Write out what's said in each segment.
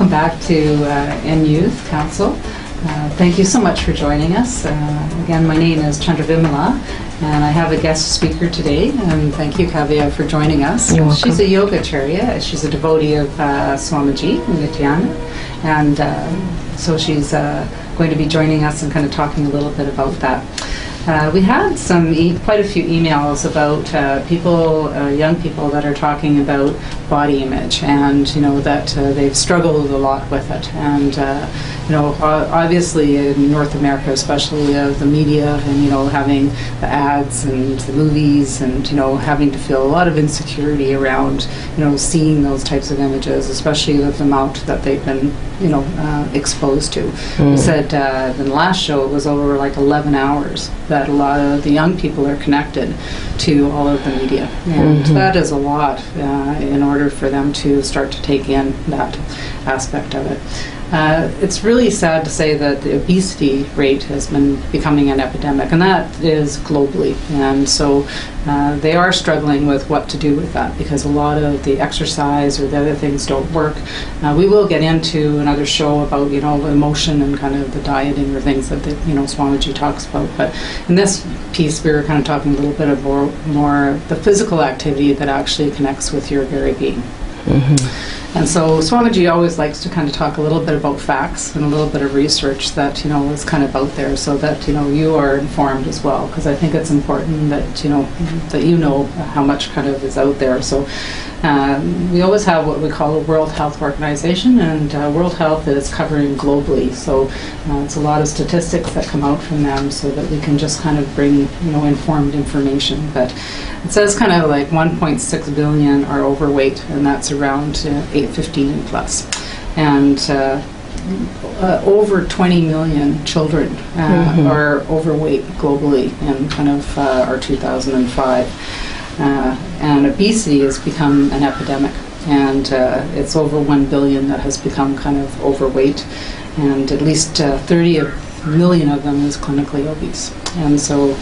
welcome back to Youth Counsel. Thank you so much for joining us. Again, my name is Chandra Vimala, and I have a guest speaker today, and thank you, Kavya, for joining us. You're welcome. She's a yogacharya. She's a devotee of Swamiji, Nithyananda, and so she's going to be joining us and kind of talking a little bit about that. We had quite a few emails about people, young people that are talking about body image, and that they've struggled a lot with it. And obviously in North America, especially the media, and having the ads and the movies, and having to feel a lot of insecurity around seeing those types of images, especially with the amount that they've been exposed to. We said in the last show it was over like 11 hours that a lot of the young people are connected to all of the media, and that is a lot in order for them to start to take in that aspect of it. It's really sad to say that the obesity rate has been becoming an epidemic, and that is globally. And so they are struggling with what to do with that, because a lot of the exercise or the other things don't work. We will get into another show about emotion and kind of the dieting or things that Swamiji talks about. But in this piece, we were kind of talking a little bit about more the physical activity that actually connects with your very being. And so Swamiji always likes to kind of talk a little bit about facts and a little bit of research that is kind of out there, so that you are informed as well, because I think it's important that that how much kind of is out there. So we always have what we call a World Health Organization, and World Health is covering globally, so it's a lot of statistics that come out from them, so that we can just kind of bring informed information. But it says kind of like 1.6 billion are overweight, and that's around 15 and plus, and over 20 million children are overweight globally in kind of our 2005, and obesity has become an epidemic, and it's over 1 billion that has become kind of overweight, and at least 30 million of them is clinically obese. And so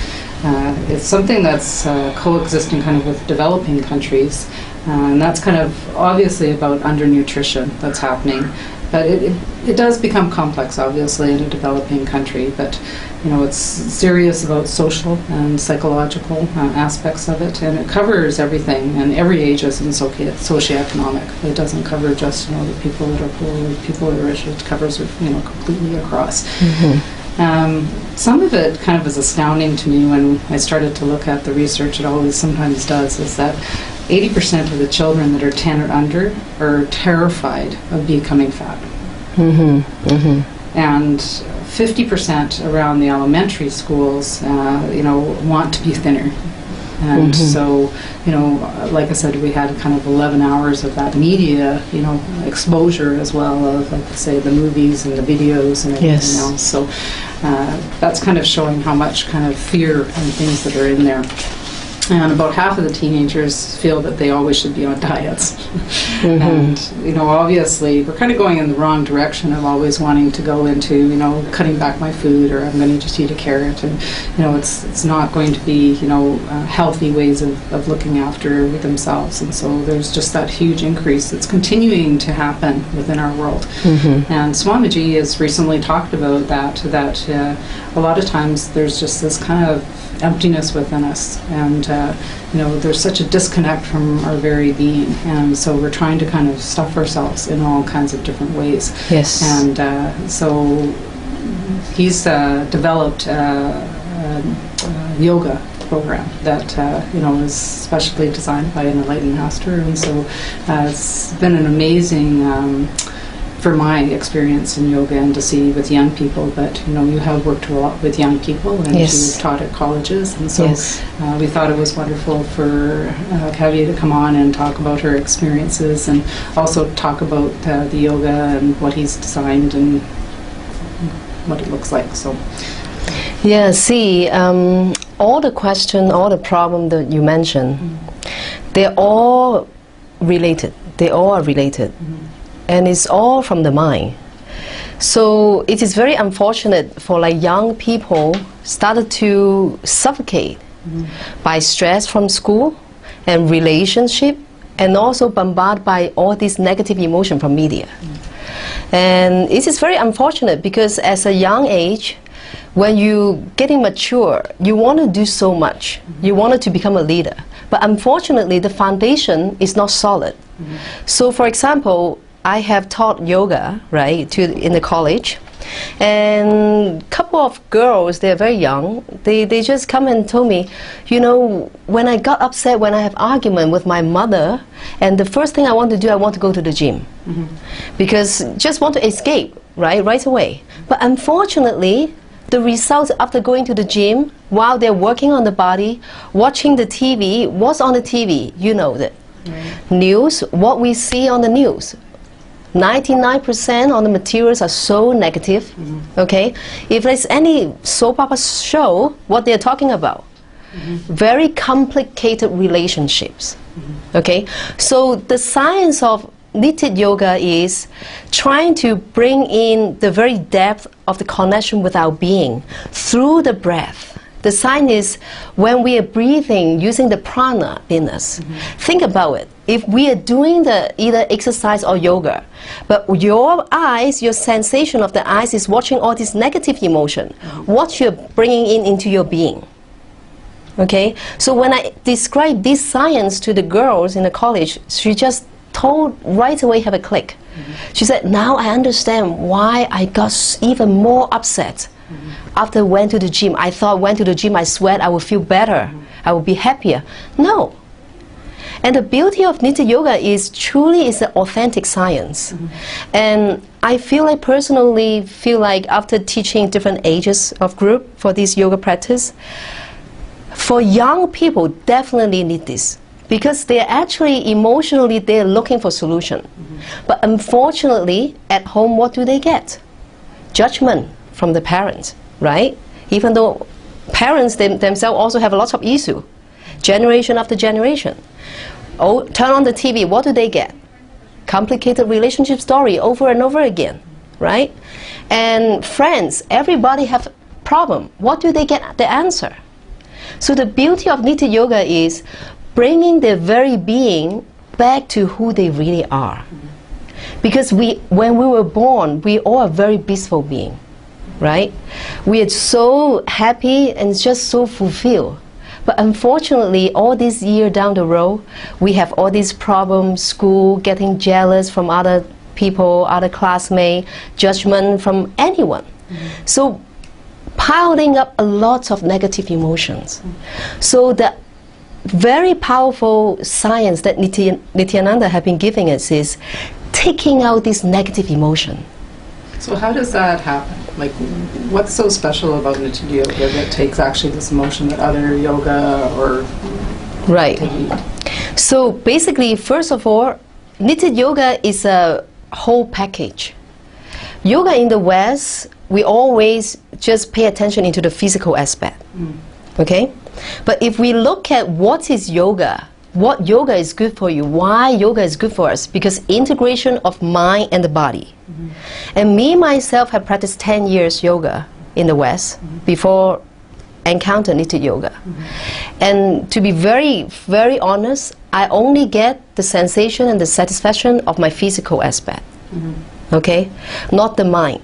it's something that's coexisting kind of with developing countries, and that's kind of obviously about undernutrition that's happening. But it does become complex, obviously, in a developing country. But it's serious about social and psychological aspects of it, and it covers everything, and every age is in socioeconomic. It doesn't cover just the people that are poor or the people that are rich. It covers completely across. Some of it kind of is astounding to me when I started to look at the research. It always sometimes does, is that 80% of the children that are 10 or under are terrified of becoming fat. And 50% around the elementary schools, want to be thinner. And so, like I said, we had kind of 11 hours of that media, exposure as well of, like I say, the movies and the videos and everything else. So that's kind of showing how much kind of fear and things that are in there. And about half of the teenagers feel that they always should be on diets. And, obviously, we're kind of going in the wrong direction of always wanting to go into, cutting back my food, or I'm going to just eat a carrot. And, it's not going to be, healthy ways of looking after themselves. And so there's just that huge increase that's continuing to happen within our world. And Swamiji has recently talked about that a lot of times there's just this kind of emptiness within us, and there's such a disconnect from our very being, and so we're trying to kind of stuff ourselves in all kinds of different ways. And so he's developed a yoga program that is specially designed by an enlightened master, and so it's been an amazing for my experience in yoga and to see with young people. But you have worked a lot with young people, and you've taught at colleges, and so we thought it was wonderful for Kavya to come on and talk about her experiences, and also talk about the yoga and what he's designed and what it looks like. So all the question, all the problem that you mentioned, they're all related. They all are related. And it's all from the mind. So it is very unfortunate for young people started to suffocate by stress from school and relationship, and also bombarded by all this negative emotion from media. And it is very unfortunate because as a young age, when you getting mature, you want to do so much. You wanted to become a leader. But unfortunately, the foundation is not solid. So for example, I have taught yoga, right, in the college. And a couple of girls, they're very young, they just come and told me, you know, when I got upset, when I have argument with my mother, and the first thing I want to do, I want to go to the gym. Because just want to escape, right away. But unfortunately, the results after going to the gym, while they're working on the body, watching the TV, what's on the TV? You know that. News, what we see on the news. 99% on the materials are so negative, okay? If there's any soap opera show, what they're talking about? Very complicated relationships, okay? So the science of Nithya Yoga is trying to bring in the very depth of the connection with our being through the breath. The sign is when we are breathing using the prana in us. Think about it. If we are doing the either exercise or yoga, but your eyes, your sensation of the eyes is watching all this negative emotion, what you're bringing into your being. Okay? So when I describe this science to the girls in the college, she just told right away, have a click. She said, now I understand why I got even more upset after I went to the gym. I thought went to the gym, I sweat, I would feel better, I would be happier. No. And the beauty of Nithya Yoga is truly is an authentic science. And I personally feel like after teaching different ages of group for this yoga practice, for young people definitely need this. Because they're actually emotionally, they're looking for solution. But unfortunately, at home, what do they get? Judgment from the parents, right? Even though parents themselves also have a lot of issue, generation after generation. Oh, turn on the TV, what do they get? Complicated relationship story over and over again, right? And friends, everybody have problem. What do they get? The answer. So the beauty of Nithya Yoga is bringing their very being back to who they really are. Because when we were born, we all are very blissful being, right? We are so happy and just so fulfilled. But unfortunately, all these years down the road, we have all these problems, school, getting jealous from other people, other classmates, judgment from anyone. So piling up a lot of negative emotions. So the very powerful science that Nithyananda have been giving us is taking out this negative emotion. So how does that happen? Like, what's so special about Nithya Yoga that takes actually this emotion that other yoga or... Right. So basically, first of all, Nithya Yoga is a whole package. Yoga in the West, we always just pay attention into the physical aspect. Okay? But if we look at what is yoga, what yoga is good for you, why yoga is good for us, because integration of mind and the body. And me, myself, have practiced 10 years yoga in the West before I encountered Nithya Yoga. And to be very, very honest, I only get the sensation and the satisfaction of my physical aspect. Okay? Not the mind.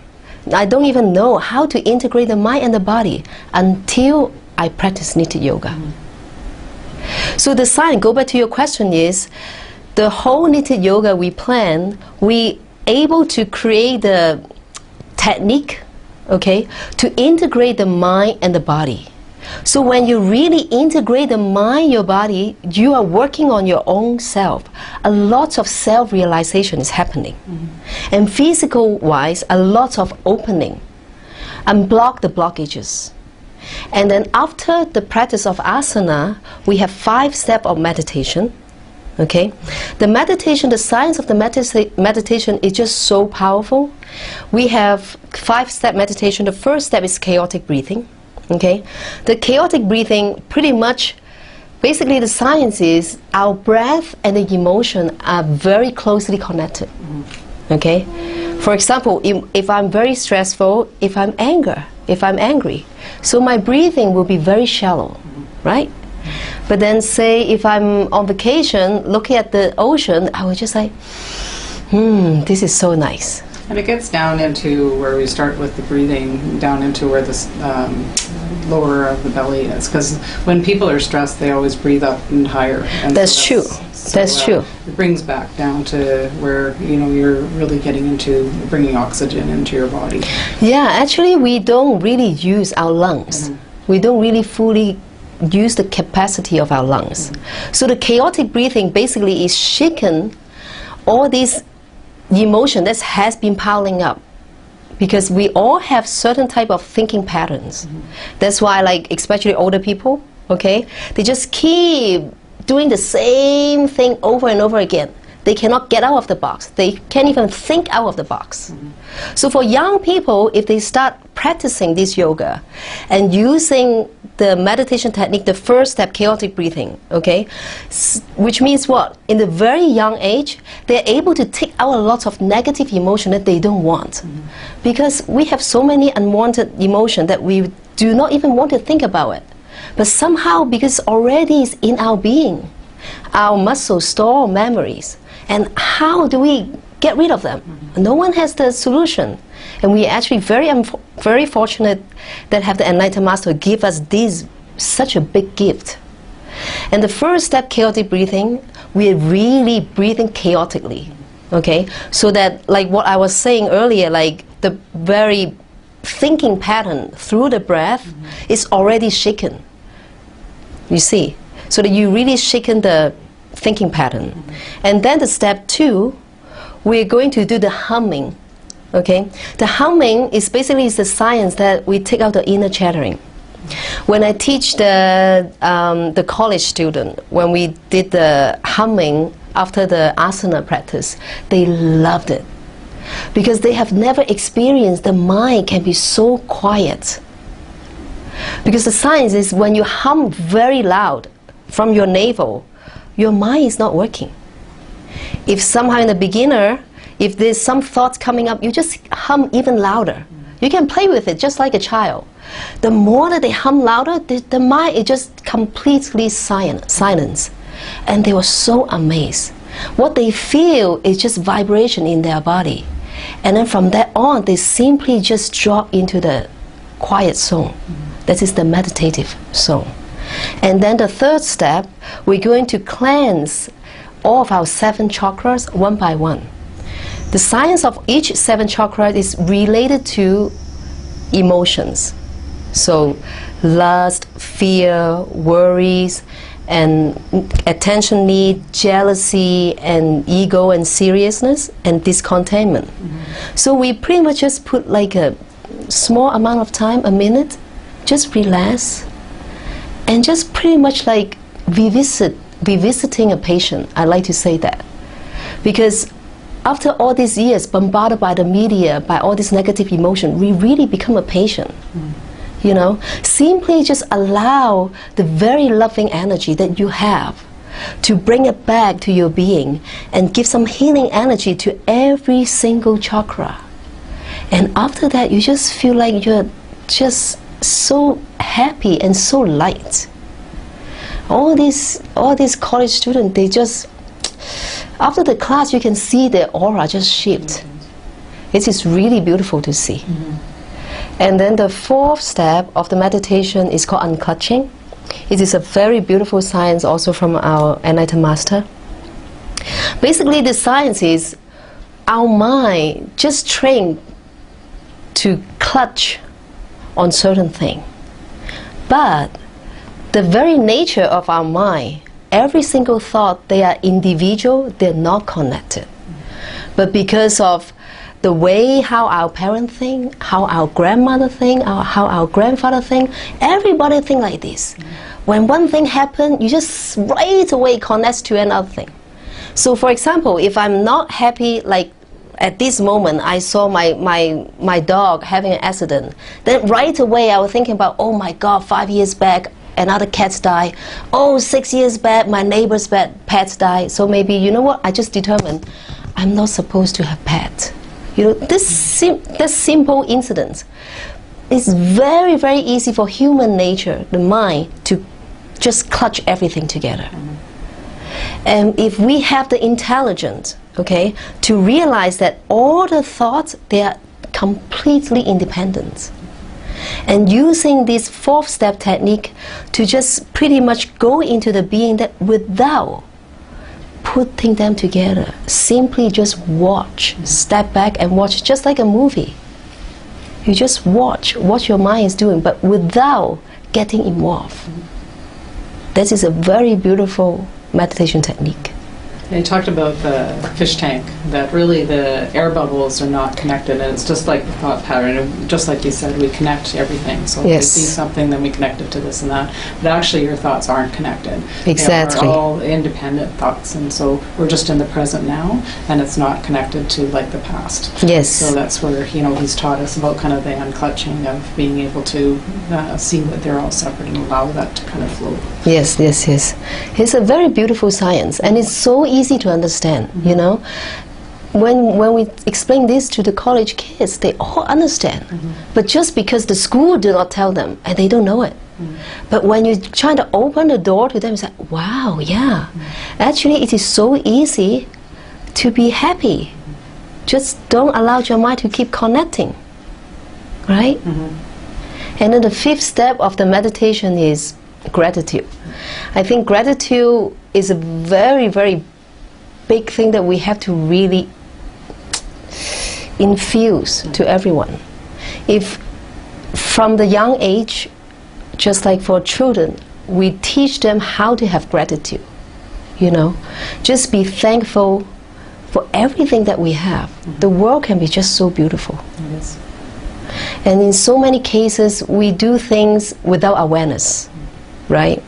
I don't even know how to integrate the mind and the body until I practice Nithya Yoga. So the sign, go back to your question, is the whole Nithya Yoga we plan, we able to create the technique, okay, to integrate the mind and the body. So when you really integrate the mind, your body, you are working on your own self. A lot of self-realization is happening. And physical-wise, a lot of opening. Unblock the blockages. And then after the practice of asana, we have 5 steps of meditation. Okay? The meditation, the science of the meditation is just so powerful. We have 5-step meditation. The first step is chaotic breathing. Okay? The chaotic breathing, pretty much, basically the science is our breath and the emotion are very closely connected. Okay? For example, if I'm very stressful, if I'm angry, so my breathing will be very shallow, right? But then say if I'm on vacation looking at the ocean, I will just say, this is so nice. And it gets down into where we start with the breathing, down into where the lower of the belly is. Because when people are stressed, they always breathe up and higher. And that's true. That's true. It brings back down to where, you know, you're really getting into bringing oxygen into your body. Yeah, actually we don't really use our lungs. We don't really fully use the capacity of our lungs. So the chaotic breathing basically is shaking all these emotion that has been piling up, because we all have certain type of thinking patterns. That's why, like, especially older people, okay, they just keep doing the same thing over and over again. They cannot get out of the box. They can't even think out of the box. So for young people, if they start practicing this yoga and using the meditation technique, the first step, chaotic breathing, okay, which means what? In the very young age, they're able to take out a lot of negative emotion that they don't want. Because we have so many unwanted emotion that we do not even want to think about it. But somehow, because already it's in our being, our muscles store memories. And how do we get rid of them? No one has the solution. And we are actually very fortunate that have the Enlightened Master give us such a big gift. And the first step, chaotic breathing, we are really breathing chaotically. Okay? So that, like what I was saying earlier, like the very thinking pattern through the breath is already shaken. You see? So that you really shaken the thinking pattern. And then the step 2, we're going to do the humming. Okay? The humming is basically the science that we take out the inner chattering. When I teach the college student, when we did the humming after the asana practice, they loved it. Because they have never experienced the mind can be so quiet. Because the science is when you hum very loud from your navel, your mind is not working. If somehow in the beginner, if there's some thoughts coming up, you just hum even louder. You can play with it just like a child. The more that they hum louder, the mind is just completely silence. And they were so amazed. What they feel is just vibration in their body. And then from that on, they simply just drop into the quiet zone. That is the meditative zone. And then the third step, we're going to cleanse all of our 7 chakras one by one. The science of each 7 chakras is related to emotions. So lust, fear, worries, and attention need, jealousy, and ego and seriousness, and discontentment. So we pretty much just put like a small amount of time, a minute, just relax, and just pretty much like revisiting a patient. I like to say that. Because after all these years bombarded by the media, by all this negative emotion, we really become a patient. You know, simply just allow the very loving energy that you have to bring it back to your being and give some healing energy to every single chakra. And after that, you just feel like you're just so happy and so light. All these college students, they just, after the class, you can see their aura just shift. It is really beautiful to see. And then the 4th step of the meditation is called unclutching. It is a very beautiful science also from our Enlightened Master. Basically, the science is our mind just trained to clutch on certain things. But the very nature of our mind, every single thought, they are individual, they're not connected. But because of the way how our parents think, how our grandmother think, how our grandfather think, everybody think like this. When one thing happens, you just right away connect to another thing. So for example, if I'm not happy, like at this moment I saw my dog having an accident, then right away I was thinking about, oh my God, 5 years back another cat died. Oh, 6 years back my neighbor's pets died. So maybe, you know what, I just determined I'm not supposed to have pets. You know, this simple incident is very, very easy for human nature, the mind, to just clutch everything together. And if we have the intelligence okay, to realize that all the thoughts, they are completely independent. And using this 4th step technique to just pretty much go into the being that without putting them together, simply just watch, step back and watch, just like a movie. You just watch what your mind is doing, but without getting involved. This is a very beautiful meditation technique. You talked about the fish tank, that really the air bubbles are not connected, and it's just like the thought pattern. And just like you said, we connect everything. So if we see something, then we connect it to this and that. But actually, your thoughts aren't connected. Exactly. They're all independent thoughts, and so we're just in the present now, and it's not connected to like the past. Yes. So that's where he's taught us about kind of the unclutching of being able to see that they're all separate and allow that to kind of flow. Yes, yes, yes. It's a very beautiful science, and it's so easy to understand, you know. When we explain this to the college kids, they all understand. But just because the school do not tell them, and they don't know it. But when you try to open the door to them, it's like, wow, yeah. Actually, it is so easy to be happy. Just don't allow your mind to keep connecting, right? And then the 5th step of the meditation is gratitude. I think gratitude is a very, very big thing that we have to really infuse to everyone. If from the young age, just like for children, we teach them how to have gratitude, you know, just be thankful for everything that we have. The world can be just so beautiful. Yes. And in so many cases, we do things without awareness, right?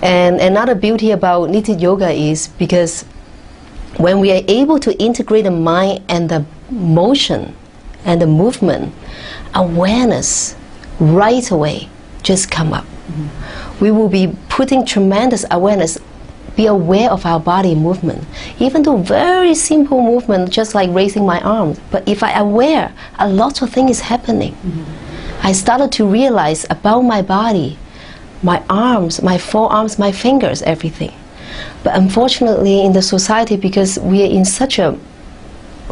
And another beauty about Nithya Yoga is because when we are able to integrate the mind and the motion and the movement, awareness right away just come up. We will be putting tremendous awareness, be aware of our body movement, even though very simple movement, just like raising my arms. But if I'm aware, a lot of things is happening. I started to realize about my body, my arms, my forearms, my fingers, everything. But unfortunately in the society, because we are in such a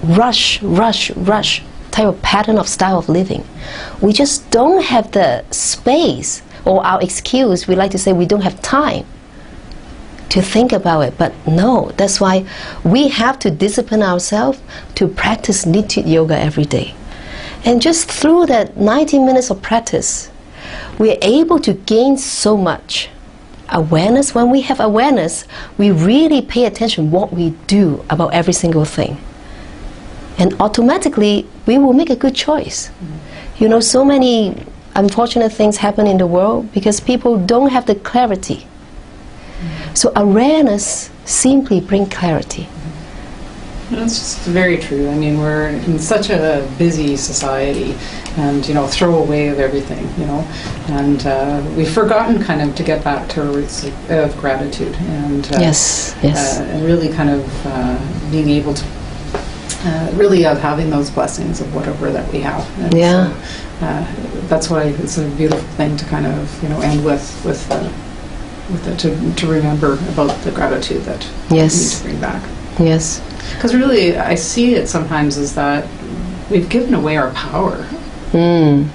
rush type of pattern of style of living, we just don't have the space, or our excuse, we like to say we don't have time to think about it. But no, that's why we have to discipline ourselves to practice Nithya Yoga every day. And just through that 90 minutes of practice, we are able to gain so much awareness. When we have awareness, we really pay attention what we do about every single thing. And automatically, we will make a good choice. You know, so many unfortunate things happen in the world because people don't have the clarity. So awareness simply brings clarity. That's just very true. I mean, we're in such a busy society, and throw away of everything, and we've forgotten kind of to get back to our roots of gratitude, and yes, and really kind of being able to really having those blessings of whatever that we have. And so, that's why it's a beautiful thing to kind of end with it, to remember about the gratitude that we need to bring back. Yes. Because really, I see it sometimes as that we've given away our power. And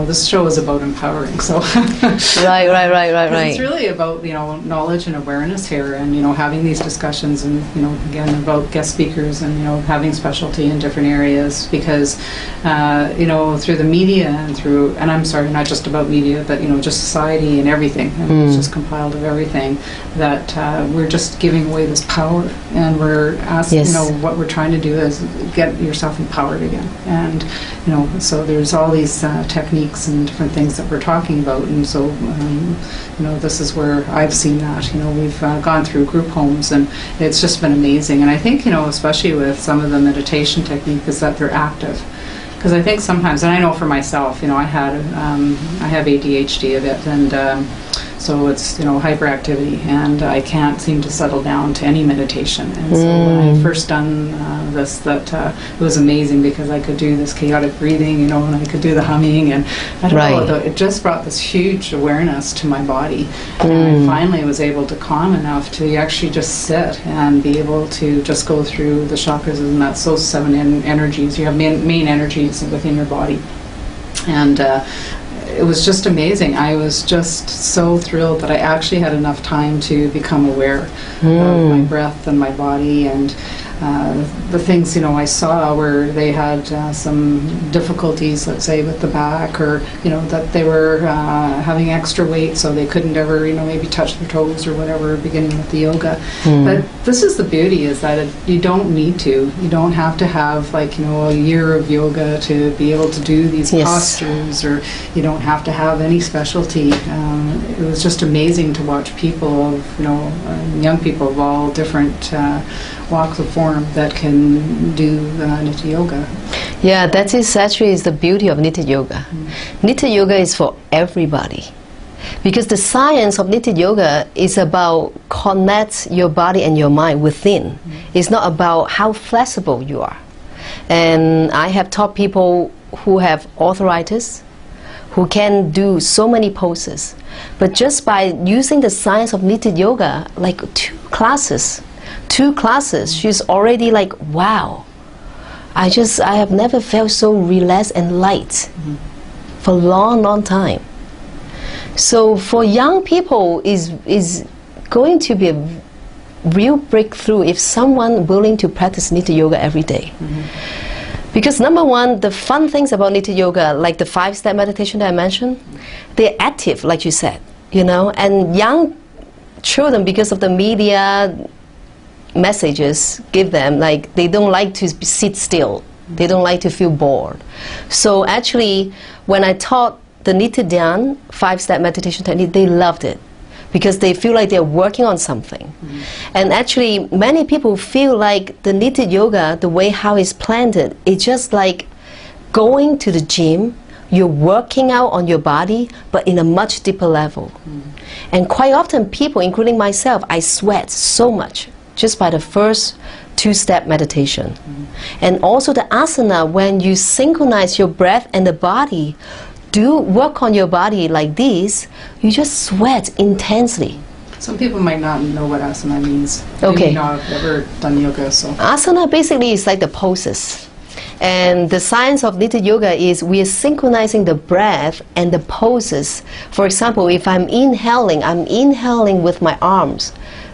this show is about empowering, so right. It's really about knowledge and awareness here, and having these discussions, and again about guest speakers, and having specialty in different areas, because through the media and I'm sorry, not just about media, but just society and everything, and it's just compiled of everything, that we're just giving away this power, and we're asking, what we're trying to do is get yourself empowered again, and so there's all these techniques and different things that we're talking about, and so this is where I've seen that. We've gone through group homes, and it's just been amazing. And I think especially with some of the meditation technique, is that they're active. Because I think sometimes, and I know for myself, I have ADHD a bit, and So it's, hyperactivity, and I can't seem to settle down to any meditation. And so when I first done this, it was amazing, because I could do this chaotic breathing, and I could do the humming, and I don't know, it just brought this huge awareness to my body. And I finally was able to calm enough to actually just sit and be able to just go through the chakras, and that's those 7 energies. You have main energies within your body. And it was just amazing. I was just so thrilled that I actually had enough time to become aware of my breath and my body, and the things, I saw where they had some difficulties, let's say, with the back, or, that they were having extra weight, so they couldn't ever, maybe touch their toes or whatever, beginning with the yoga. But this is the beauty, is that you don't need to. You don't have to have, a year of yoga to be able to do these postures, or you don't have to have any specialty. It was just amazing to watch people of, young people of all different walks of form that can do Nithya Yoga. Yeah, that is actually the beauty of Nithya Yoga. Nithya Yoga is for everybody, because the science of Nithya Yoga is about connect your body and your mind within. It's not about how flexible you are. And I have taught people who have arthritis, who can do so many poses, but just by using the science of Nithya Yoga, like 2 classes, she's already like, wow, I have never felt so relaxed and light for a long time. So for young people, is going to be a real breakthrough if someone willing to practice Nithya Yoga every day. Because number one, the fun things about Nithya Yoga, like the 5-step meditation that I mentioned, they're active, like you said, and young children, because of the media messages give them, like, they don't like to sit still, they don't like to feel bored. So actually, when I taught the Nithya 5-step meditation technique, they loved it, because they feel like they're working on something. And actually, many people feel like the Nithya Yoga, the way how it's planted, it's just like going to the gym. You're working out on your body, but in a much deeper level. And quite often people, including myself, I sweat so much just by the first 2-step meditation. And also the asana, when you synchronize your breath and the body, do work on your body like this, you just sweat intensely. Some people might not know what asana means. Okay. They may not have ever done yoga, so. Asana basically is like the poses. And the science of Nithya Yoga is we are synchronizing the breath and the poses. For example, if I'm inhaling with my arms,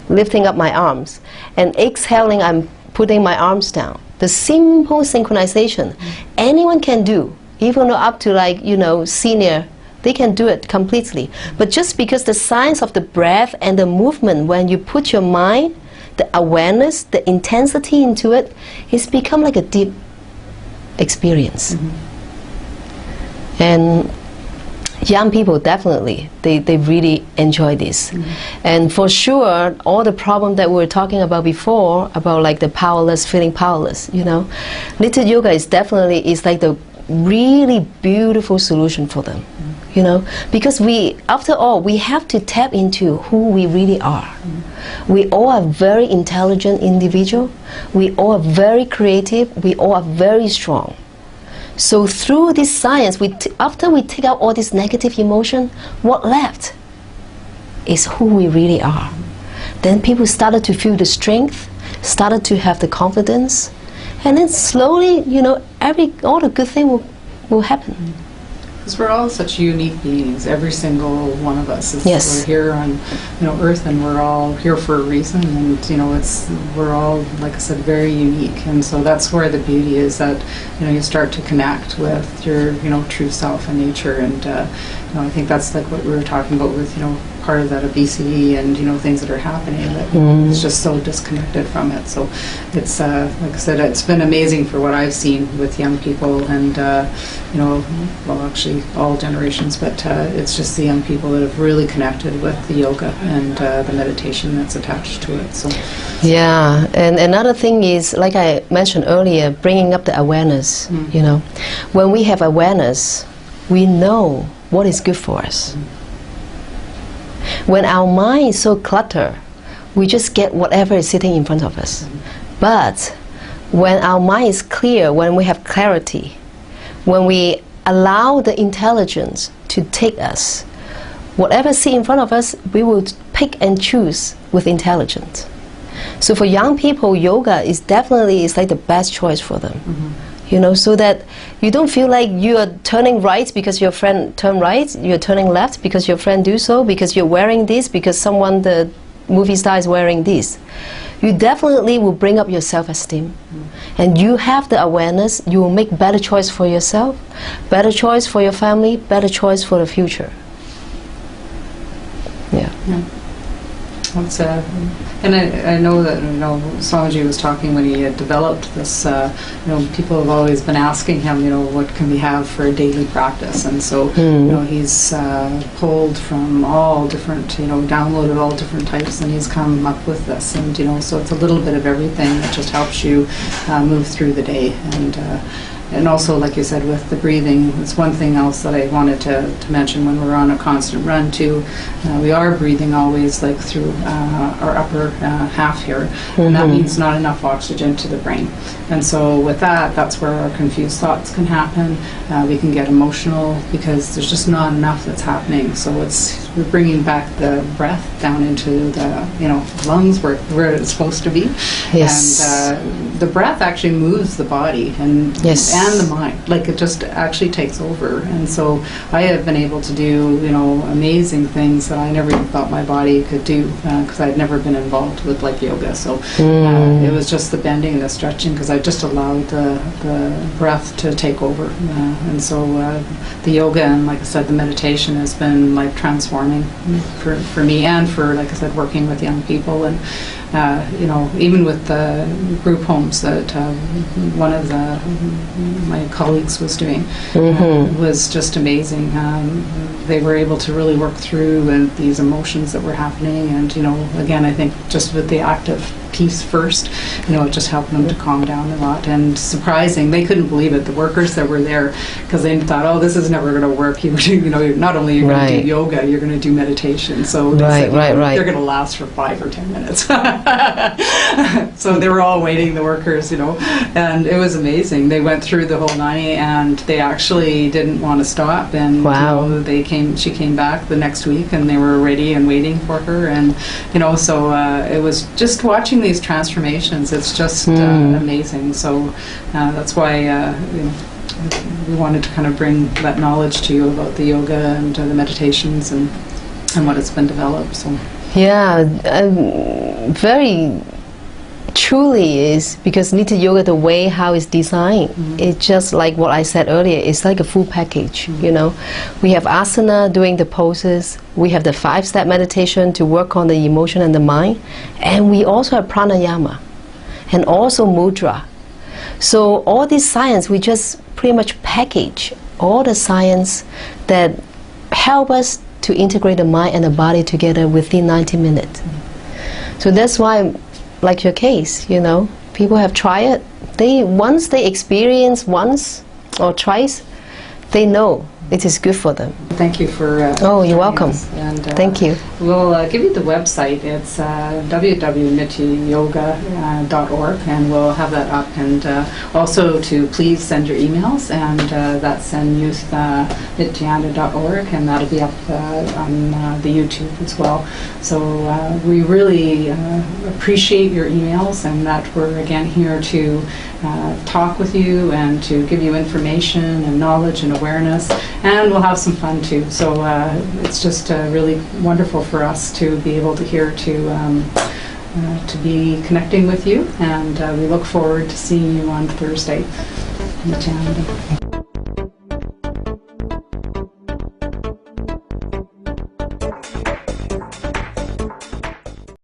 lifting up my arms, and exhaling, I'm putting my arms down. The simple synchronization, anyone can do, even up to senior, they can do it completely. But just because the science of the breath and the movement, when you put your mind, the awareness, the intensity into it, it's become like a deep experience. And young people, definitely, they really enjoy this. And for sure, all the problem that we were talking about before, about like the powerless, feeling powerless, Nithya Yoga is definitely like the really beautiful solution for them. Because after all, we have to tap into who we really are. We all are very intelligent individual. We all are very creative. We all are very strong. So through this science, after we take out all this negative emotion, what left is who we really are. Then people started to feel the strength, started to have the confidence, and then slowly, all the good thing will happen. Because we're all such unique beings, every single one of us. Yes. We're here on Earth, and we're all here for a reason, and we're all, like I said, very unique. And so that's where the beauty is, that you start to connect with your true self and nature. And I think that's like what we were talking about with part of that obesity and things that are happening, that it's just so disconnected from it. So it's like I said, it's been amazing for what I've seen with young people, and well, actually all generations, but it's just the young people that have really connected with the yoga and the meditation that's attached to it. So yeah, and another thing is, like I mentioned earlier, bringing up the awareness. When we have awareness, we know what is good for us. When our mind is so cluttered, we just get whatever is sitting in front of us. But when our mind is clear, when we have clarity, when we allow the intelligence to take us, whatever is in front of us, we will pick and choose with intelligence. So for young people, yoga is definitely like the best choice for them. You know, so that you don't feel like you are turning right because your friend turned right, you're turning left because your friend do so, because you're wearing this, because someone, the movie star, is wearing this. You definitely will bring up your self-esteem. And you have the awareness, you will make better choice for yourself, better choice for your family, better choice for the future. Yeah. That's, and I know that, you know, Swamiji was talking when he had developed this, you know, people have always been asking him, you know, what can we have for a daily practice? And so, you know, he's pulled from all different, you know, downloaded all different types, and he's come up with this. And, you know, so it's a little bit of everything that just helps you move through the day. And also, like you said, with the breathing, it's one thing else that I wanted to mention when we're on a constant run too. We are breathing always like through our upper half here, and that means not enough oxygen to the brain. And so with that, that's where our confused thoughts can happen. We can get emotional because there's just not enough that's happening. So we're bringing back the breath down into the, you know, lungs where it's supposed to be. Yes. And the breath actually moves the body and the mind. Like, it just actually takes over. And so I have been able to do, you know, amazing things that I never even thought my body could do, because I'd never been involved with like yoga. So it was just the bending and the stretching, because I just allowed the breath to take over. And so the yoga and, like I said, the meditation has been like transforming for me, and for, like I said, working with young people. And you know, even with the group homes that one of my colleagues was doing, was just amazing. They were able to really work through these emotions that were happening, and, you know, again, I think just with the active piece first, you know, it just helped them to calm down a lot. And surprising, they couldn't believe it, the workers that were there, because they thought, oh, this is never going to work. You know, not only you're going to do yoga, you're going to do meditation. So they said, they're going to last for 5 or 10 minutes. So they were all waiting, the workers, you know, and it was amazing. They went through the whole night, and they actually didn't want to stop. And you know, she came back the next week, and they were ready and waiting for her. And, you know, so it was just watching these transformations. It's just amazing. So that's why you know, we wanted to kind of bring that knowledge to you about the yoga and the meditations and what it's been developed. So yeah, very truly is, because Nithya Yoga, the way how it's designed, it's just like what I said earlier, it's like a full package. You know, we have asana doing the poses, we have the 5-step meditation to work on the emotion and the mind, and we also have pranayama and also mudra. So all this science, we just pretty much package all the science that help us to integrate the mind and the body together within 90 minutes. So that's why, like your case, you know, people have tried it. Once they experience once or twice, they know it is good for them. Thank you for oh, you're welcome. And, thank you. We'll give you the website. It's www.nithyayoga.org, and we'll have that up. And also to please send your emails, and that's youth.nithyananda.org, and that'll be up on the YouTube as well. So we really appreciate your emails, and that we're again here to talk with you and to give you information and knowledge and awareness, and we'll have some fun too. So it's just really wonderful for us to be able to be connecting with you, and we look forward to seeing you on Thursday. Nithyananda.